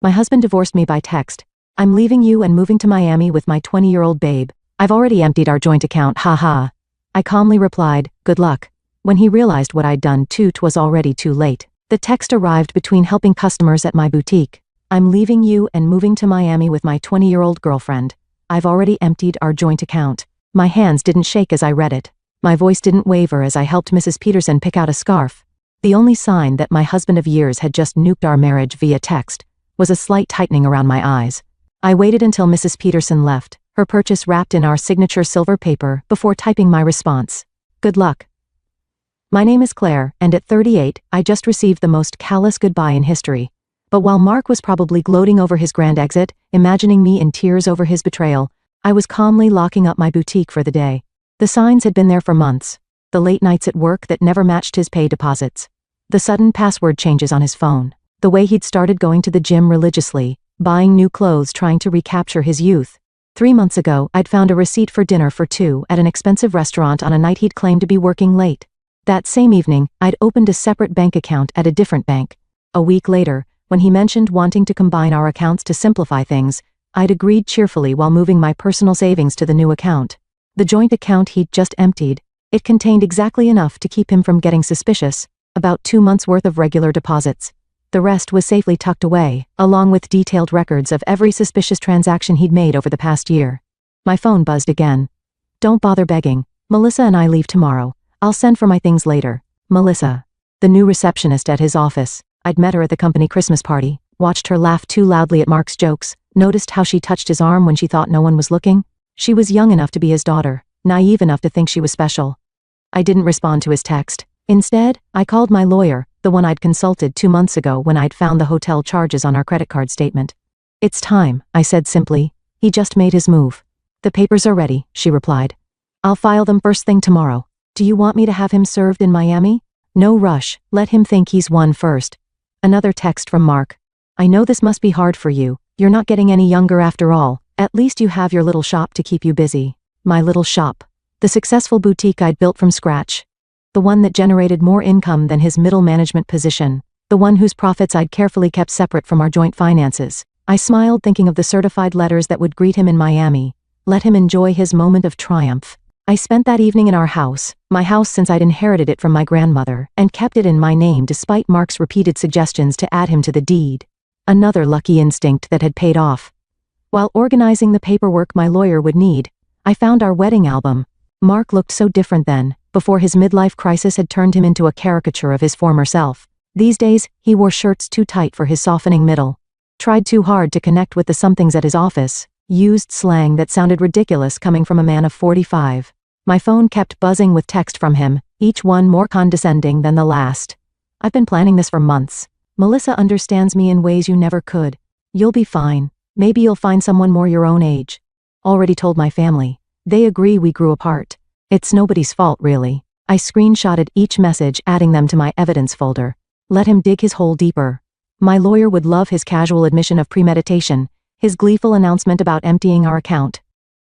My husband divorced me by text. I'm leaving you and moving to Miami with my 20-year-old babe. I've already emptied our joint account, haha. I calmly replied, good luck. When he realized what I'd done, 'twas already too late. The text arrived between helping customers at my boutique. I'm leaving you and moving to Miami with my 20-year-old girlfriend. I've already emptied our joint account. My hands didn't shake as I read it. My voice didn't waver as I helped Mrs. Peterson pick out a scarf. The only sign that my husband of years had just nuked our marriage via text was a slight tightening around my eyes. I waited until Mrs. Peterson left, her purchase wrapped in our signature silver paper, before typing my response. Good luck. My name is Claire, and at 38, I just received the most callous goodbye in history. But while Mark was probably gloating over his grand exit, imagining me in tears over his betrayal, I was calmly locking up my boutique for the day. The signs had been there for months. The late nights at work that never matched his pay deposits. The sudden password changes on his phone. The way he'd started going to the gym religiously, buying new clothes, trying to recapture his youth. 3 months ago, I'd found a receipt for dinner for two at an expensive restaurant on a night he'd claimed to be working late. That same evening, I'd opened a separate bank account at a different bank. A week later, when he mentioned wanting to combine our accounts to simplify things, I'd agreed cheerfully while moving my personal savings to the new account. The joint account he'd just emptied, it contained exactly enough to keep him from getting suspicious, about 2 months' worth of regular deposits. The rest was safely tucked away, along with detailed records of every suspicious transaction he'd made over the past year. My phone buzzed again. Don't bother begging. Melissa and I leave tomorrow. I'll send for my things later. Melissa. The new receptionist at his office. I'd met her at the company Christmas party, watched her laugh too loudly at Mark's jokes, noticed how she touched his arm when she thought no one was looking. She was young enough to be his daughter, naive enough to think she was special. I didn't respond to his text. Instead, I called my lawyer, the one I'd consulted 2 months ago when I'd found the hotel charges on our credit card statement. It's time, I said simply. He just made his move. The papers are ready, she replied. I'll file them first thing tomorrow. Do you want me to have him served in Miami? No rush, let him think he's won first. Another text from Mark. I know this must be hard for you. You're not getting any younger after all. At least you have your little shop to keep you busy. My little shop. The successful boutique I'd built from scratch. The one that generated more income than his middle management position. The one whose profits I'd carefully kept separate from our joint finances. I smiled thinking of the certified letters that would greet him in Miami. Let him enjoy his moment of triumph. I spent that evening in our house, my house since I'd inherited it from my grandmother, and kept it in my name despite Mark's repeated suggestions to add him to the deed. Another lucky instinct that had paid off. While organizing the paperwork my lawyer would need, I found our wedding album. Mark looked so different then, before his midlife crisis had turned him into a caricature of his former self. These days, he wore shirts too tight for his softening middle. Tried too hard to connect with the somethings at his office. Used slang that sounded ridiculous coming from a man of 45. My phone kept buzzing with text from him, each one more condescending than the last. I've been planning this for months. Melissa understands me in ways you never could. You'll be fine. Maybe you'll find someone more your own age. Already told my family. They agree we grew apart. It's nobody's fault, really. I screenshotted each message, adding them to my evidence folder. Let him dig his hole deeper. My lawyer would love his casual admission of premeditation, his gleeful announcement about emptying our account.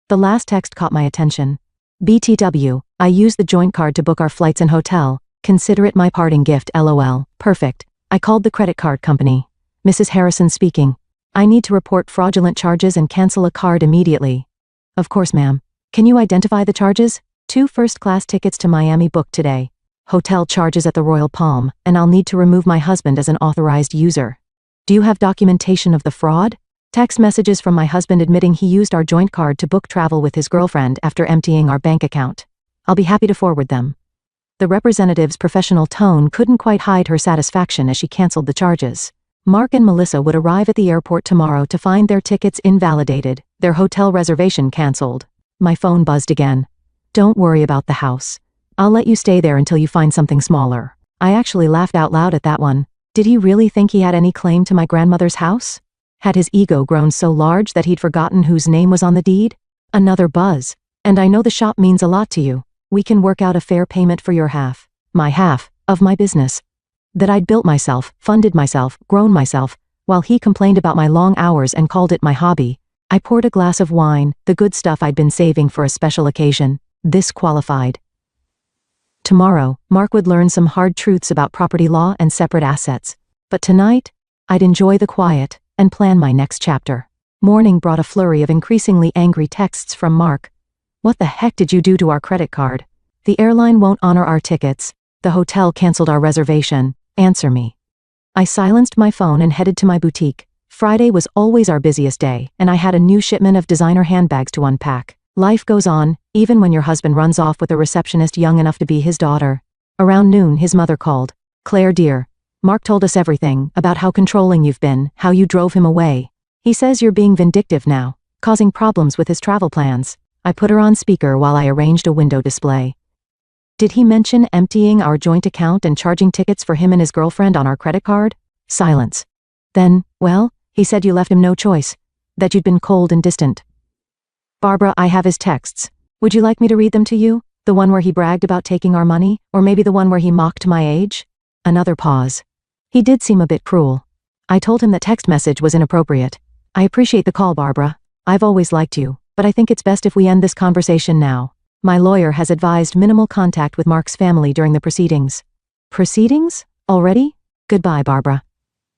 The last text caught my attention. BTW, I used the joint card to book our flights and hotel. Consider it my parting gift, LOL. Perfect. I called the credit card company. Mrs. Harrison speaking. I need to report fraudulent charges and cancel a card immediately. Of course, ma'am. Can you identify the charges? 2 first-class tickets to Miami booked today. Hotel charges at the Royal Palm, and I'll need to remove my husband as an authorized user. Do you have documentation of the fraud? Text messages from my husband admitting he used our joint card to book travel with his girlfriend after emptying our bank account. I'll be happy to forward them. The representative's professional tone couldn't quite hide her satisfaction as she canceled the charges. Mark and Melissa would arrive at the airport tomorrow to find their tickets invalidated, their hotel reservation canceled. My phone buzzed again. Don't worry about the house. I'll let you stay there until you find something smaller. I actually laughed out loud at that one. Did he really think he had any claim to my grandmother's house? Had his ego grown so large that he'd forgotten whose name was on the deed? Another buzz. And I know the shop means a lot to you. We can work out a fair payment for your half, my half, of my business. That I'd built myself, funded myself, grown myself, while he complained about my long hours and called it my hobby. I poured a glass of wine, the good stuff I'd been saving for a special occasion. This qualified. Tomorrow, Mark would learn some hard truths about property law and separate assets. But tonight, I'd enjoy the quiet. and plan my next chapter. Morning brought a flurry of increasingly angry texts from Mark. What the heck did you do to our credit card? The airline won't honor our tickets. The hotel canceled our reservation. Answer me. I silenced my phone and headed to my boutique. Friday was always our busiest day, and I had a new shipment of designer handbags to unpack. Life goes on, even when your husband runs off with a receptionist young enough to be his daughter. Around noon, his mother called. Claire dear, Mark told us everything about how controlling you've been, how you drove him away. He says you're being vindictive now, causing problems with his travel plans. I put her on speaker while I arranged a window display. Did he mention emptying our joint account and charging tickets for him and his girlfriend on our credit card? Silence. Then, well, he said you left him no choice, that you'd been cold and distant. Barbara, I have his texts. Would you like me to read them to you? The one where he bragged about taking our money, or maybe the one where he mocked my age? Another pause. He did seem a bit cruel. I told him that text message was inappropriate. I appreciate the call, Barbara. I've always liked you, but I think it's best if we end this conversation now. My lawyer has advised minimal contact with Mark's family during the proceedings. Proceedings? Already? Goodbye, Barbara.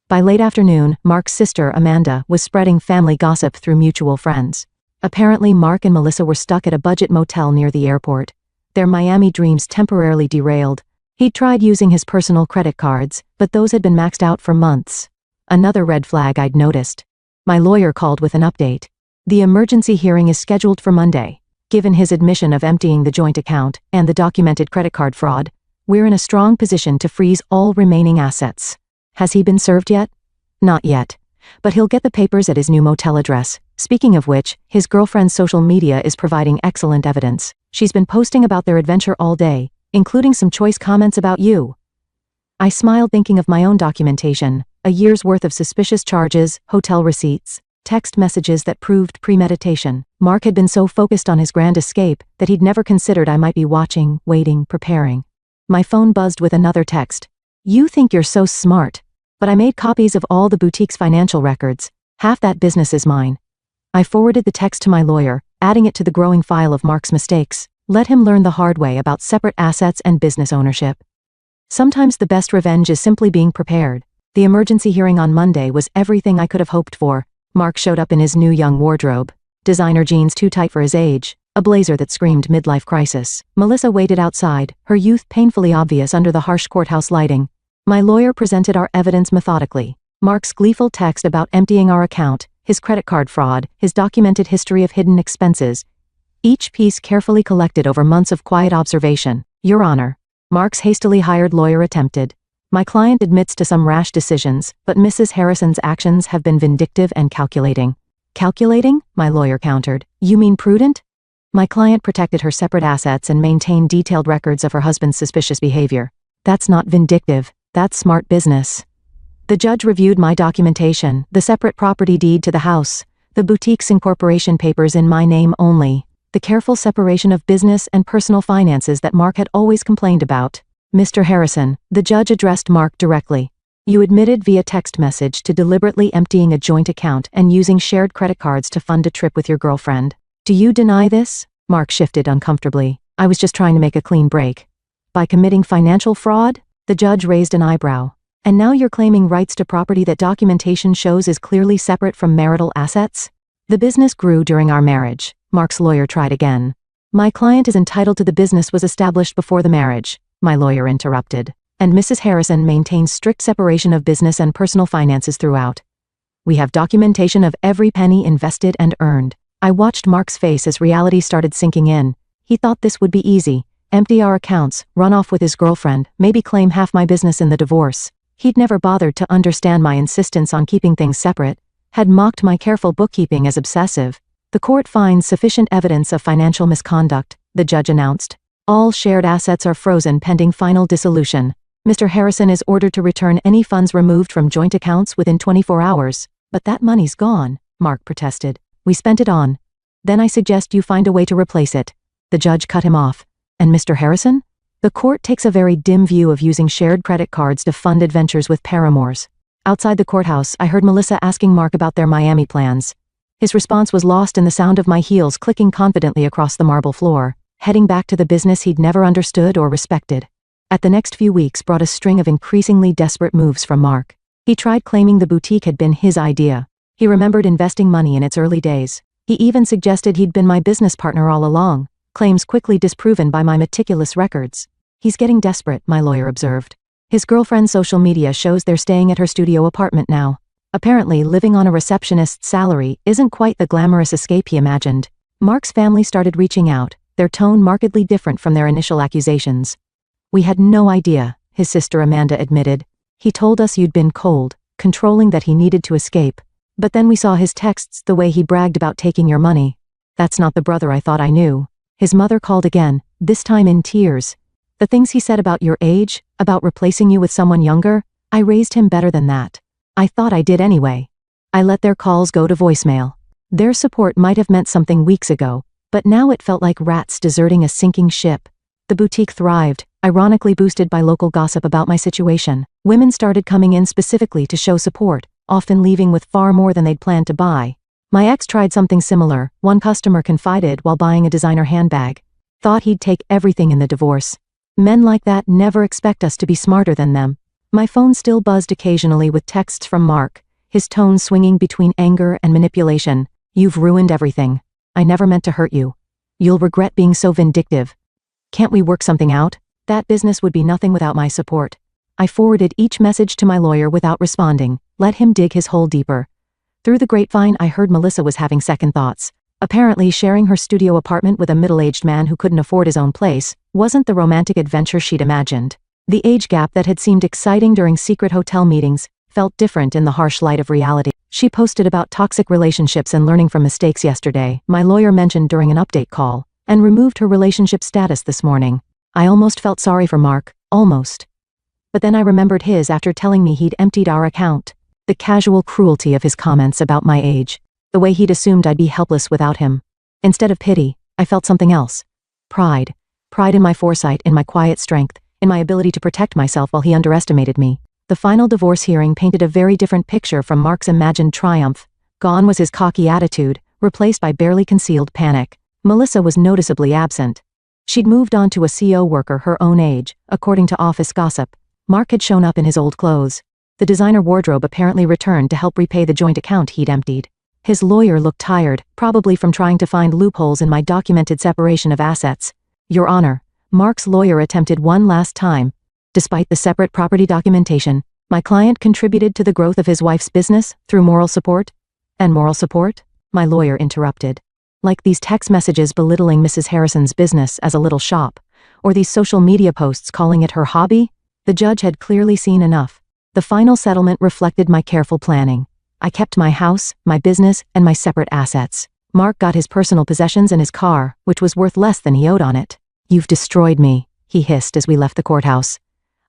By late afternoon, Mark's sister, Amanda, was spreading family gossip through mutual friends. Apparently, Mark and Melissa were stuck at a budget motel near the airport. Their Miami dreams temporarily derailed. He'd tried using his personal credit cards, but those had been maxed out for months. Another red flag I'd noticed. My lawyer called with an update. The emergency hearing is scheduled for Monday. Given his admission of emptying the joint account and the documented credit card fraud, we're in a strong position to freeze all remaining assets. Has he been served yet? Not yet. But he'll get the papers at his new motel address. Speaking of which, his girlfriend's social media is providing excellent evidence. She's been posting about their adventure all day, including some choice comments about you. I smiled thinking of my own documentation, a year's worth of suspicious charges, hotel receipts, text messages that proved premeditation. Mark had been so focused on his grand escape that he'd never considered I might be watching, waiting, preparing. My phone buzzed with another text. You think you're so smart, but I made copies of all the boutique's financial records. Half that business is mine. I forwarded the text to my lawyer, adding it to the growing file of Mark's mistakes. Let him learn the hard way about separate assets and business ownership. Sometimes the best revenge is simply being prepared. The emergency hearing on Monday was everything I could have hoped for. Mark showed up in his new young wardrobe. Designer jeans too tight for his age, a blazer that screamed midlife crisis. Melissa waited outside, her youth painfully obvious under the harsh courthouse lighting. My lawyer presented our evidence methodically. Mark's gleeful text about emptying our account, his credit card fraud, his documented history of hidden expenses. Each piece carefully collected over months of quiet observation. Your Honor. Mark's hastily hired lawyer attempted. My client admits to some rash decisions, but Mrs. Harrison's actions have been vindictive and calculating. Calculating? My lawyer countered. You mean prudent? My client protected her separate assets and maintained detailed records of her husband's suspicious behavior. That's not vindictive, that's smart business. The judge reviewed my documentation, the separate property deed to the house, the boutique's incorporation papers in my name only, the careful separation of business and personal finances that Mark had always complained about. Mr. Harrison, the judge addressed Mark directly. You admitted via text message to deliberately emptying a joint account and using shared credit cards to fund a trip with your girlfriend. Do you deny this? Mark shifted uncomfortably. I was just trying to make a clean break. By committing financial fraud? The judge raised an eyebrow. And now you're claiming rights to property that documentation shows is clearly separate from marital assets? The business grew during our marriage. Mark's lawyer tried again. My client is entitled to the business was established before the marriage. My lawyer interrupted. And Mrs. Harrison maintains strict separation of business and personal finances throughout. We have documentation of every penny invested and earned. I watched Mark's face as reality started sinking in. He thought this would be easy. Empty our accounts, run off with his girlfriend, maybe claim half my business in the divorce. He'd never bothered to understand my insistence on keeping things separate, had mocked my careful bookkeeping as obsessive. The court finds sufficient evidence of financial misconduct, the judge announced. All shared assets are frozen pending final dissolution. Mr. Harrison is ordered to return any funds removed from joint accounts within 24 hours. But that money's gone, Mark protested. We spent it on. Then I suggest you find a way to replace it. The judge cut him off. And Mr. Harrison? The court takes a very dim view of using shared credit cards to fund adventures with paramours. Outside the courthouse, I heard Melissa asking Mark about their Miami plans. His response was lost in the sound of my heels clicking confidently across the marble floor, heading back to the business he'd never understood or respected. At the next few weeks brought a string of increasingly desperate moves from Mark. He tried claiming the boutique had been his idea, He remembered investing money in its early days. He even suggested he'd been my business partner all along, claims quickly disproven by my meticulous records. He's getting desperate, my lawyer observed. His girlfriend's social media shows they're staying at her studio apartment now. Apparently, living on a receptionist's salary isn't quite the glamorous escape he imagined. Mark's family started reaching out, their tone markedly different from their initial accusations. We had no idea, his sister Amanda admitted. He told us you'd been cold, controlling, that he needed to escape. But then we saw his texts, the way he bragged about taking your money. That's not the brother I thought I knew. His mother called again, this time in tears. The things he said about your age, about replacing you with someone younger, I raised him better than that. I thought I did anyway. I let their calls go to voicemail. Their support might have meant something weeks ago, but now it felt like rats deserting a sinking ship. The boutique thrived, ironically boosted by local gossip about my situation. Women started coming in specifically to show support, often leaving with far more than they'd planned to buy. My ex tried something similar. One customer confided while buying a designer handbag. Thought he'd take everything in the divorce. Men like that never expect us to be smarter than them. My phone still buzzed occasionally with texts from Mark, his tone swinging between anger and manipulation. You've ruined everything. I never meant to hurt you. You'll regret being so vindictive. Can't we work something out? That business would be nothing without my support. I forwarded each message to my lawyer without responding, let him dig his hole deeper. Through the grapevine, I heard Melissa was having second thoughts. Apparently, sharing her studio apartment with a middle-aged man who couldn't afford his own place wasn't the romantic adventure she'd imagined. The age gap that had seemed exciting during secret hotel meetings felt different in the harsh light of reality. She posted about toxic relationships and learning from mistakes yesterday, my lawyer mentioned during an update call, and removed her relationship status this morning. I almost felt sorry for Mark, almost. But then I remembered his after telling me he'd emptied our account. The casual cruelty of his comments about my age. The way he'd assumed I'd be helpless without him. Instead of pity, I felt something else. Pride. Pride in my foresight, in my quiet strength, in my ability to protect myself while he underestimated me. The final divorce hearing painted a very different picture from Mark's imagined triumph. Gone was his cocky attitude, replaced by barely concealed panic. Melissa was noticeably absent. She'd moved on to a CO worker her own age, according to office gossip. Mark had shown up in his old clothes. The designer wardrobe apparently returned to help repay the joint account he'd emptied. His lawyer looked tired, probably from trying to find loopholes in my documented separation of assets. Your Honor, Mark's lawyer attempted one last time. Despite the separate property documentation, my client contributed to the growth of his wife's business through moral support. And moral support? My lawyer interrupted. Like these text messages belittling Mrs. Harrison's business as a little shop, or these social media posts calling it her hobby? The judge had clearly seen enough. The final settlement reflected my careful planning. I kept my house, my business, and my separate assets. Mark got his personal possessions and his car, which was worth less than he owed on it. You've destroyed me, he hissed as we left the courthouse.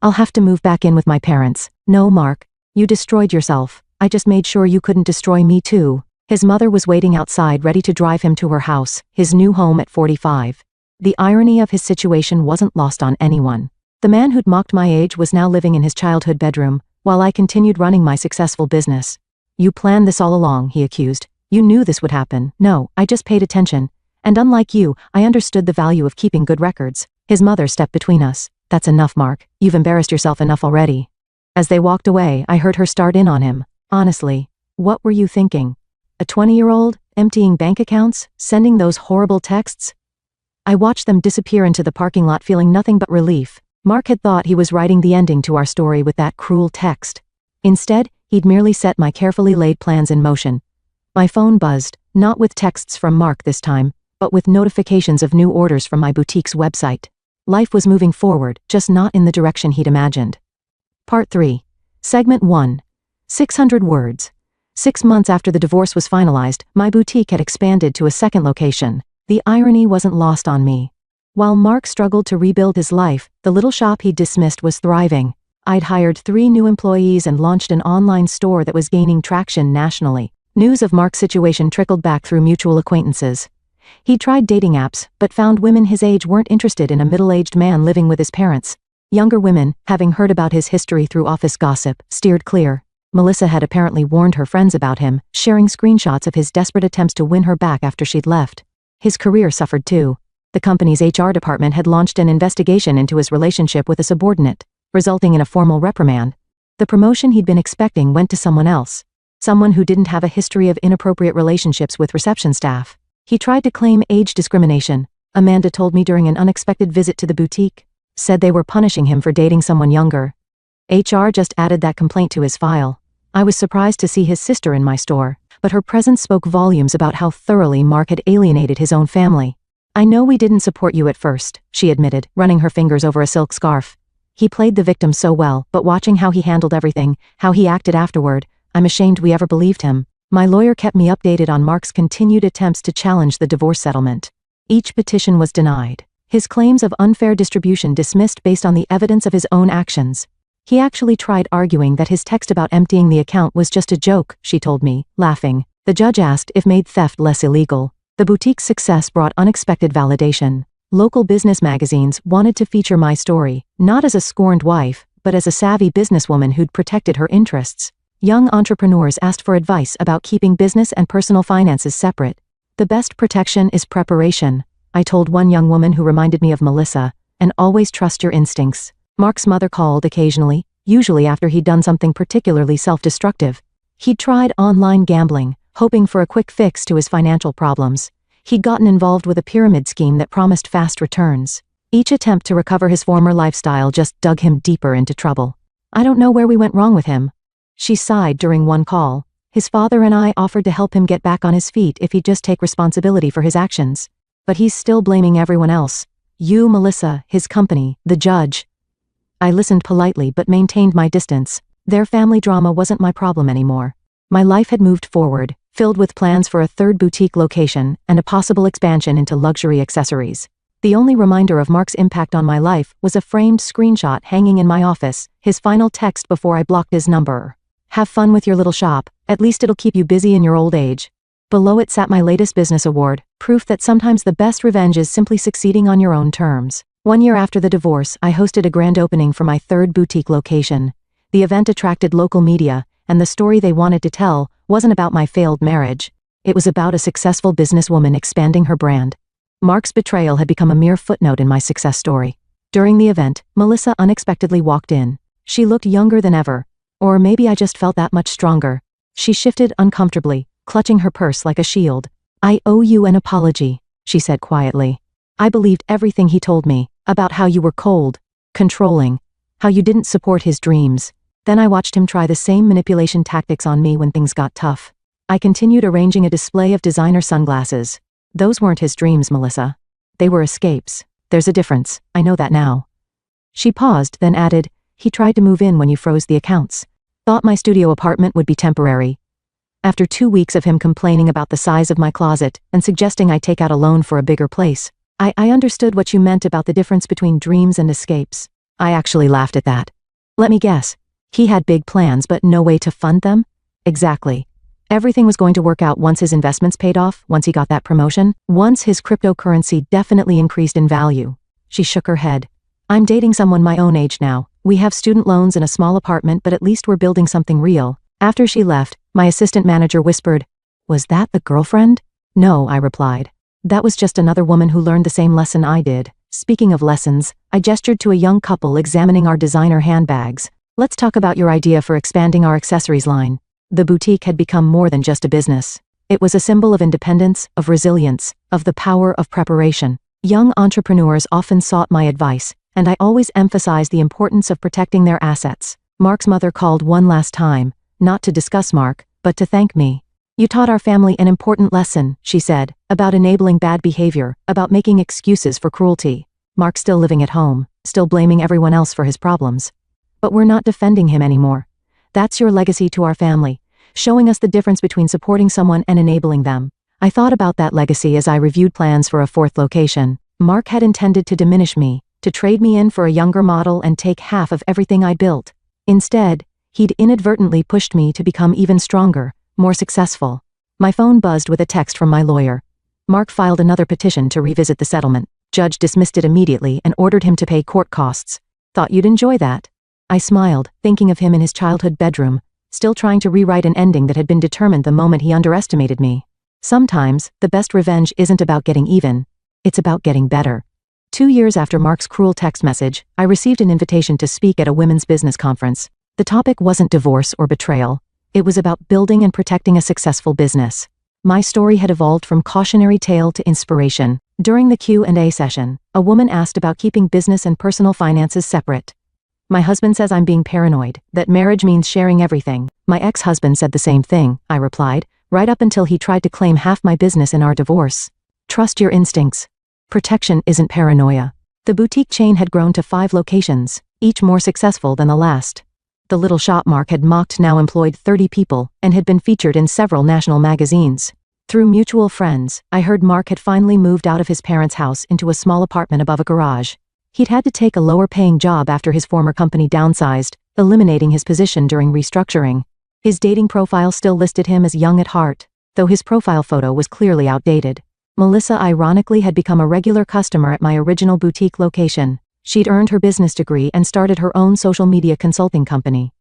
I'll have to move back in with my parents. No, Mark, you destroyed yourself. I just made sure you couldn't destroy me too. His mother was waiting outside ready to drive him to her house, his new home at 45. The irony of his situation wasn't lost on anyone. The man who'd mocked my age was now living in his childhood bedroom, while I continued running my successful business. You planned this all along, he accused. You knew this would happen. No, I just paid attention. And unlike you, I understood the value of keeping good records. His mother stepped between us. That's enough, Mark. You've embarrassed yourself enough already. As they walked away, I heard her start in on him. Honestly, what were you thinking? A 20-year-old, emptying bank accounts, sending those horrible texts? I watched them disappear into the parking lot feeling nothing but relief. Mark had thought he was writing the ending to our story with that cruel text. Instead, he'd merely set my carefully laid plans in motion. My phone buzzed, not with texts from Mark this time, but with notifications of new orders from my boutique's website. Life was moving forward, just not in the direction he'd imagined. Part 3. Segment 1. 600 words. 6 months after the divorce was finalized, my boutique had expanded to a second location. The irony wasn't lost on me. While Mark struggled to rebuild his life, the little shop he'd dismissed was thriving. I'd hired 3 new employees and launched an online store that was gaining traction nationally. News of Mark's situation trickled back through mutual acquaintances. He'd tried dating apps, but found women his age weren't interested in a middle-aged man living with his parents. Younger women, having heard about his history through office gossip, steered clear. Melissa had apparently warned her friends about him, sharing screenshots of his desperate attempts to win her back after she'd left. His career suffered too. The company's HR department had launched an investigation into his relationship with a subordinate, resulting in a formal reprimand. The promotion he'd been expecting went to someone else. someone who didn't have a history of inappropriate relationships with reception staff. He tried to claim age discrimination, Amanda told me during an unexpected visit to the boutique. Said they were punishing him for dating someone younger. HR just added that complaint to his file. I was surprised to see his sister in my store, but her presence spoke volumes about how thoroughly Mark had alienated his own family. I know we didn't support you at first, she admitted, running her fingers over a silk scarf. He played the victim so well, but watching how he handled everything, how he acted afterward, I'm ashamed we ever believed him. My lawyer kept me updated on Mark's continued attempts to challenge the divorce settlement. Each petition was denied. His claims of unfair distribution dismissed based on the evidence of his own actions. He actually tried arguing that his text about emptying the account was just a joke, she told me, laughing. The judge asked if made theft less illegal. The boutique's success brought unexpected validation. Local business magazines wanted to feature my story, not as a scorned wife, but as a savvy businesswoman who'd protected her interests. Young entrepreneurs asked for advice about keeping business and personal finances separate. The best protection is preparation, I told one young woman who reminded me of Melissa, and always trust your instincts. Mark's mother called occasionally, usually after he'd done something particularly self-destructive. He'd tried online gambling, hoping for a quick fix to his financial problems. He'd gotten involved with a pyramid scheme that promised fast returns. Each attempt to recover his former lifestyle just dug him deeper into trouble. I don't know where we went wrong with him. She sighed during one call. His father and I offered to help him get back on his feet if he'd just take responsibility for his actions. But he's still blaming everyone else. You, Melissa, his company, the judge. I listened politely but maintained my distance. Their family drama wasn't my problem anymore. My life had moved forward, filled with plans for a third boutique location and a possible expansion into luxury accessories. The only reminder of Mark's impact on my life was a framed screenshot hanging in my office, his final text before I blocked his number. Have fun with your little shop, at least it'll keep you busy in your old age. Below it sat my latest business award, proof that sometimes the best revenge is simply succeeding on your own terms. 1 year after the divorce, I hosted a grand opening for my third boutique location. The event attracted local media, and the story they wanted to tell wasn't about my failed marriage. It was about a successful businesswoman expanding her brand. Mark's betrayal had become a mere footnote in my success story. During the event, Melissa unexpectedly walked in. She looked younger than ever. Or maybe I just felt that much stronger. She shifted uncomfortably, clutching her purse like a shield. I owe you an apology, she said quietly. I believed everything he told me, about how you were cold, controlling, how you didn't support his dreams. Then I watched him try the same manipulation tactics on me when things got tough. I continued arranging a display of designer sunglasses. Those weren't his dreams, Melissa. They were escapes. There's a difference, I know that now. She paused, then added, he tried to move in when you froze the accounts. Thought my studio apartment would be temporary. After 2 weeks of him complaining about the size of my closet and suggesting I take out a loan for a bigger place, I understood what you meant about the difference between dreams and escapes. I actually laughed at that. Let me guess. He had big plans but no way to fund them? Exactly. Everything was going to work out once his investments paid off, once he got that promotion, once his cryptocurrency definitely increased in value. She shook her head. I'm dating someone my own age now. We have student loans and a small apartment, but at least we're building something real. After she left, my assistant manager whispered, "Was that the girlfriend?" "No," I replied. "That was just another woman who learned the same lesson I did." Speaking of lessons, I gestured to a young couple examining our designer handbags. "Let's talk about your idea for expanding our accessories line." The boutique had become more than just a business. It was a symbol of independence, of resilience, of the power of preparation. Young entrepreneurs often sought my advice, and I always emphasized the importance of protecting their assets. Mark's mother called one last time, not to discuss Mark, but to thank me. "You taught our family an important lesson," she said, "about enabling bad behavior, about making excuses for cruelty." Mark's still living at home, still blaming everyone else for his problems. But we're not defending him anymore. That's your legacy to our family, showing us the difference between supporting someone and enabling them. I thought about that legacy as I reviewed plans for a fourth location. Mark had intended to diminish me, to trade me in for a younger model and take half of everything I built. Instead, he'd inadvertently pushed me to become even stronger, more successful. My phone buzzed with a text from my lawyer. Mark filed another petition to revisit the settlement. Judge dismissed it immediately and ordered him to pay court costs. "Thought you'd enjoy that." I smiled, thinking of him in his childhood bedroom, still trying to rewrite an ending that had been determined the moment he underestimated me. Sometimes, the best revenge isn't about getting even. It's about getting better. 2 years after Mark's cruel text message, I received an invitation to speak at a women's business conference. The topic wasn't divorce or betrayal. It was about building and protecting a successful business. My story had evolved from cautionary tale to inspiration. During the Q&A session, a woman asked about keeping business and personal finances separate. My husband says I'm being paranoid, that marriage means sharing everything. My ex-husband said the same thing, I replied, right up until he tried to claim half my business in our divorce. Trust your instincts. Protection isn't paranoia. The boutique chain had grown to 5 locations, each more successful than the last. The little shop Mark had mocked now employed 30 people, and had been featured in several national magazines. Through mutual friends, I heard Mark had finally moved out of his parents' house into a small apartment above a garage. He'd had to take a lower-paying job after his former company downsized, eliminating his position during restructuring. His dating profile still listed him as young at heart, though his profile photo was clearly outdated. Melissa ironically had become a regular customer at my original boutique location. She'd earned her business degree and started her own social media consulting company.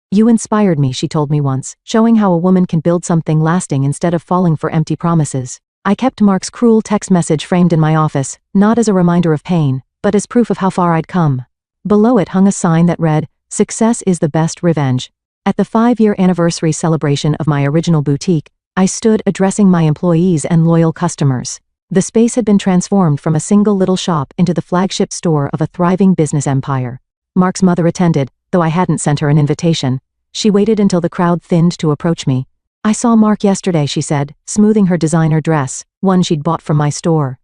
"You inspired me," she told me once, showing how a woman can build something lasting instead of falling for empty promises. I kept Mark's cruel text message framed in my office, not as a reminder of pain, but as proof of how far I'd come. Below it hung a sign that read, "Success is the best revenge." At the 5-year anniversary celebration of my original boutique, I stood addressing my employees and loyal customers. The space had been transformed from a single little shop into the flagship store of a thriving business empire. Mark's mother attended, though I hadn't sent her an invitation. She waited until the crowd thinned to approach me. "I saw Mark yesterday," she said, smoothing her designer dress, one she'd bought from my store.